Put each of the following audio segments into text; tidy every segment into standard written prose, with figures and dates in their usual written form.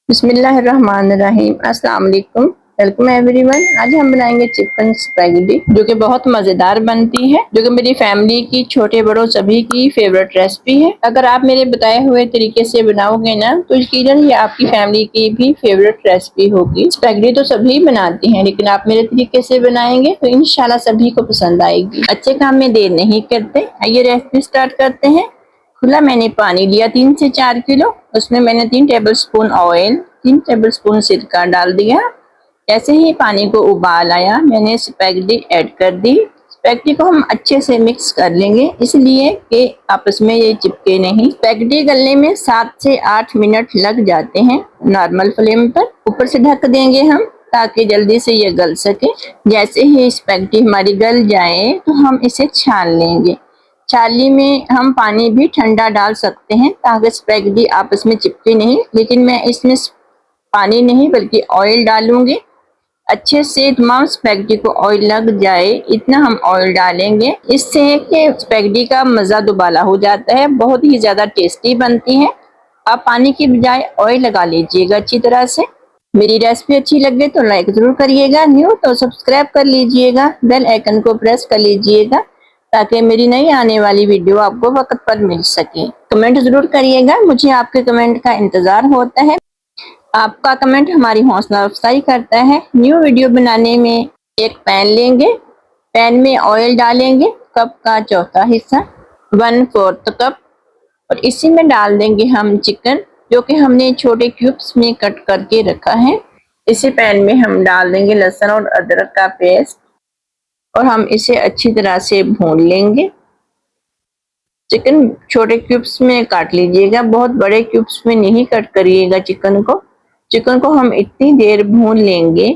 बिस्मिल्लाहिर्रहमानिर्रहीम। अस्सलाम वालेकुम। Welcome everyone. आज हम बनाएंगे चिकन स्पैगेटी जो कि बहुत मज़ेदार बनती है, जो कि मेरी फैमिली की, छोटे बड़ों सभी की फेवरेट रेसिपी है। अगर आप मेरे बताए हुए तरीके से बनाओगे ना तो यकीनन ये आपकी फैमिली की भी फेवरेट रेसिपी होगी। स्पैगेटी तो सभी बनाती हैं, लेकिन आप मेरे तरीके से बनाएंगे तो इंशाल्लाह सभी को पसंद आएगी। अच्छे काम में देर नहीं करते, आइए रेसिपी स्टार्ट करते हैं। खुला मैंने पानी लिया 3 से 4 किलो। उसमें मैंने 3 टेबलस्पून ऑयल, 3 टेबलस्पून सिरका डाल दिया। जैसे ही पानी को उबाल आया मैंने स्पैगेटी ऐड कर दी। स्पैगेटी को हम अच्छे से मिक्स कर लेंगे, इसलिए कि आपस में ये चिपके नहीं। स्पैगेटी गलने में 7 से 8 मिनट लग जाते हैं नॉर्मल फ्लेम पर। ऊपर से ढक देंगे हम ताकि जल्दी से ये गल सके। जैसे ही स्पैगेटी हमारी गल जाए तो हम इसे छान लेंगे। छाली में हम पानी भी ठंडा डाल सकते हैं ताकि स्पैगेटी आपस में चिपके नहीं, लेकिन मैं इसमें पानी नहीं बल्कि ऑयल डालूंगी। अच्छे से तमाम स्पैगेटी को ऑयल लग जाए इतना हम ऑयल डालेंगे, इससे कि स्पैगेटी का मज़ा दुबाला हो जाता है, बहुत ही ज़्यादा टेस्टी बनती है। आप पानी की बजाय ऑयल लगा लीजिएगा अच्छी तरह से। मेरी रेसिपी अच्छी लगे तो लाइक ज़रूर करिएगा, न्यू तो सब्सक्राइब कर लीजिएगा, बेल आइकन को प्रेस कर लीजिएगा ताकि मेरी नई आने वाली वीडियो आपको वक्त पर मिल सके। कमेंट जरूर करिएगा, मुझे आपके कमेंट का इंतजार होता है। आपका कमेंट हमारी हौसला अफजाई करता है न्यू वीडियो बनाने में। एक पैन लेंगे, पैन में ऑयल डालेंगे कप का चौथा हिस्सा, 1/4 कप, और इसी में डाल देंगे हम चिकन जो कि हमने छोटे क्यूब्स में कट करके रखा है। इसी पैन में हम डाल देंगे लहसुन और अदरक का पेस्ट और हम इसे अच्छी तरह से भून लेंगे। चिकन छोटे क्यूब्स में काट लीजिएगा, बहुत बड़े क्यूब्स में नहीं कट करिएगा चिकन को। चिकन को हम इतनी देर भून लेंगे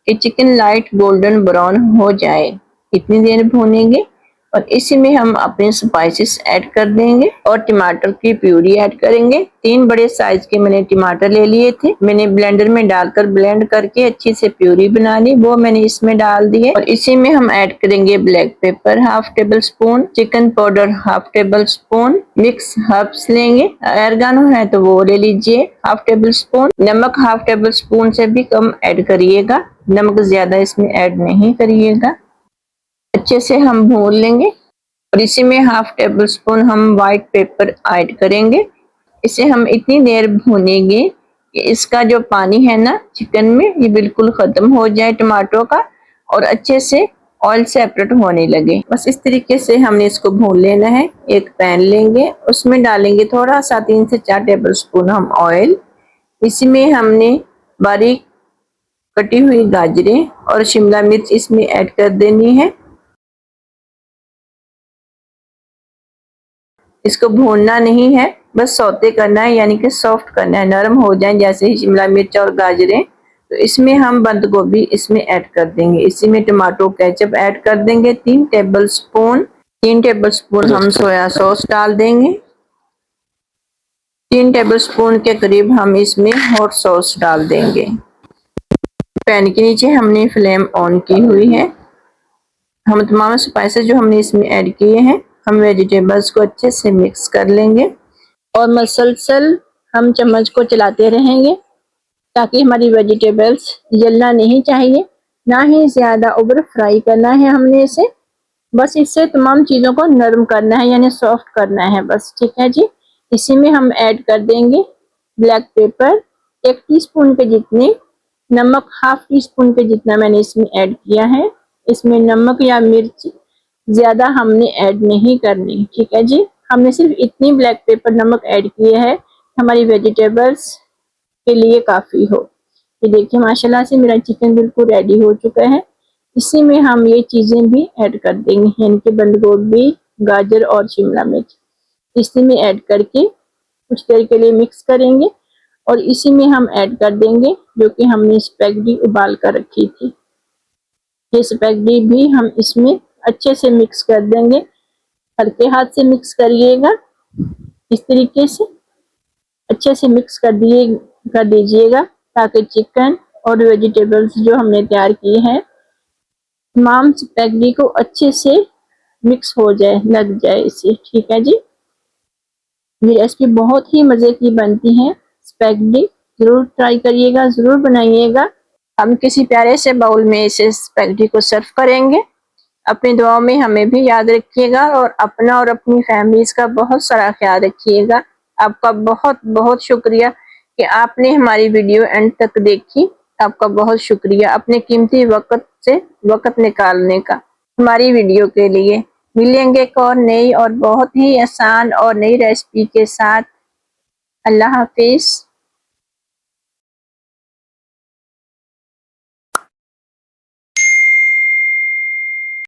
कि चिकन लाइट गोल्डन ब्राउन हो जाए, इतनी देर भूनेंगे। और इसी में हम अपने स्पाइसेस ऐड कर देंगे और टमाटर की प्यूरी ऐड करेंगे। 3 बड़े साइज के मैंने टमाटर ले लिए थे, मैंने ब्लेंडर में डालकर ब्लेंड करके अच्छी से प्यूरी बना ली, वो मैंने इसमें डाल दी है। और इसी में हम ऐड करेंगे black pepper half table spoon, chicken powder half table spoon, mix herbs लेंगे, ऑरिगेनो है तो वो ले लीजिए हाफ टेबल स्पून। नमक हाफ टेबल स्पून से भी कम ऐड करिएगा, नमक ज्यादा इसमें ऐड नहीं करिएगा। अच्छे से हम भून लेंगे और इसी में हाफ टेबल स्पून हम व्हाइट पेपर ऐड करेंगे। इसे हम इतनी देर भूनेंगे कि इसका जो पानी है ना चिकन में ये बिल्कुल खत्म हो जाए टमाटरों का और अच्छे से ऑयल सेपरेट होने लगे। बस इस तरीके से हमने इसको भून लेना है। एक पैन लेंगे, उसमें डालेंगे थोड़ा सा 3 से 4 टेबल स्पून हम ऑयल। इसी में हमने बारीक कटी हुई गाजरें और शिमला मिर्च इसमें ऐड कर देनी है। इसको भूनना नहीं है, बस सौते करना है, यानी कि सॉफ्ट करना है, नरम हो जाए जैसे ही शिमला मिर्च और गाजरें। तो इसमें हम बंद गोभी इसमें ऐड कर देंगे। इसी में टमाटो केचप ऐड कर देंगे 3 टेबल स्पून। 3 टेबल स्पून हम सोया सॉस डाल देंगे। 3 टेबल स्पून के करीब हम इसमें हॉट सॉस डाल देंगे। पैन के नीचे हमने फ्लेम ऑन की हुई है। हम तमाम स्पाइसेस जो हमने इसमें ऐड किए हैं, हम वेजिटेबल्स को अच्छे से मिक्स कर लेंगे और मसलसल हम चम्मच को चलाते रहेंगे ताकि हमारी वेजिटेबल्स जलना नहीं चाहिए, ना ही ज़्यादा ओवर फ्राई करना है हमने इसे। बस इससे तमाम चीज़ों को नरम करना है, यानी सॉफ्ट करना है बस। ठीक है जी। इसी में हम ऐड कर देंगे ब्लैक पेपर 1 टीस्पून के जितने, नमक हाफ टी स्पून के जितना मैंने इसमें ऐड किया है। इसमें नमक या मिर्च ज्यादा हमने ऐड नहीं करनी। ठीक है जी। हमने सिर्फ इतनी ब्लैक पेपर नमक ऐड किए है हमारी वेजिटेबल्स के लिए काफी हो। ये देखिए माशाल्लाह से मेरा चिकन बिल्कुल रेडी हो चुका है। इसी में हम ये चीजें भी ऐड कर देंगे, यानी कि बंद गोभी, गाजर और शिमला मिर्च इसी में ऐड करके कुछ देर के लिए मिक्स करेंगे। और इसी में हम ऐड कर देंगे जो कि हमने स्पैगेटी उबाल कर रखी थी। ये स्पैगेटी भी हम इसमें अच्छे से मिक्स कर देंगे, हल्के हाथ से मिक्स करिएगा। इस तरीके से अच्छे से मिक्स कर दीजिएगा ताकि चिकन और वेजिटेबल्स जो हमने तैयार किए हैं तमाम स्पैगेटी को अच्छे से मिक्स हो जाए, लग जाए इसे। ठीक है जी। ये रेसिपी बहुत ही मजे की बनती है स्पैगेटी, ज़रूर ट्राई करिएगा, ज़रूर बनाइएगा। हम किसी प्यारे से बाउल में इसे स्पैगेटी को सर्व करेंगे। अपनी दुआओं में हमें भी याद रखिएगा और अपना और अपनी फैमिलीज़ का बहुत सारा ख्याल रखिएगा। आपका बहुत बहुत शुक्रिया कि आपने हमारी वीडियो एंड तक देखी। आपका बहुत शुक्रिया अपने कीमती वक़्त से वक़्त निकालने का हमारी वीडियो के लिए। मिलेंगे एक और नई और बहुत ही आसान और नई रेसिपी के साथ। अल्लाह हाफ़िज़।